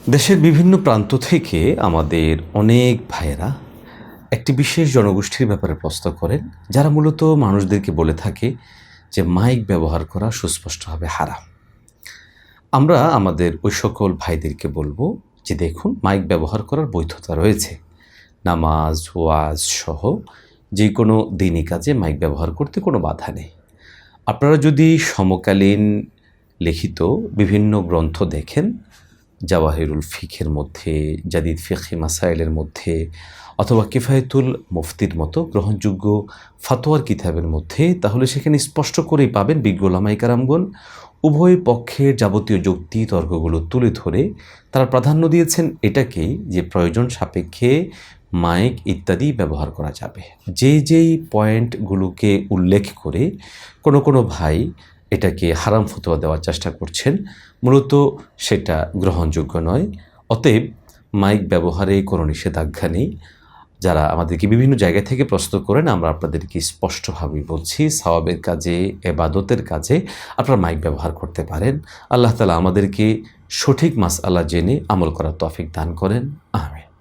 দেশের বিভিন্ন প্রান্ত থেকে আমাদের অনেক ভাইয়েরা একটি বিশেষ জনগোষ্ঠীর ব্যাপারে প্রশ্ন করেন, যারা মূলত মানুষদেরকে বলে থাকে যে মাইক ব্যবহার করা সুস্পষ্টভাবে হারাম। আমরা আমাদের ওই সকল ভাইদেরকে বলবো যে দেখুন, মাইক ব্যবহার করার বৈধতা রয়েছে। নামাজ, ওয়াজ সহ যে কোনো দিনই কাজে মাইক ব্যবহার করতে কোনো বাধা নেই। আপনারা যদি সমকালীন লিখিত বিভিন্ন গ্রন্থ দেখেন, জাওয়াহিরুল ফিকের মধ্যে, জাদিদ ফিকহি মাসাইলের মধ্যে, অথবা কিফায়াতুল মুফতির মতো গ্রহণযোগ্য ফাতোয়ার কিতাবের মধ্যে, তাহলে সেখানে স্পষ্ট করেই পাবেন বিজ্ঞ ওলামায়ে কেরামগণ উভয় পক্ষের যাবতীয় যুক্তি তর্কগুলো তুলে ধরে তারা প্রাধান্য দিয়েছেন এটাকেই, যে প্রয়োজন সাপেক্ষে মাইক ইত্যাদি ব্যবহার করা যাবে। যেই পয়েন্টগুলোকে উল্লেখ করে কোনো ভাই এটাকে হারাম ফতোয়া দেওয়ার চেষ্টা করছেন, মূলত সেটা গ্রহণযোগ্য নয়। অতএব মাইক ব্যবহারে কোনো নিষেধাজ্ঞা নেই। যারা আমাদেরকে বিভিন্ন জায়গা থেকে প্রশ্ন করেন, আমরা আপনাদেরকে স্পষ্টভাবেই বলছি, সওয়াবের কাজে, ইবাদতের কাজে আপনারা মাইক ব্যবহার করতে পারেন। আল্লাহ তাআলা আমাদেরকে সঠিক মাসআলা জেনে আমল করার তৌফিক দান করেন। আমিন।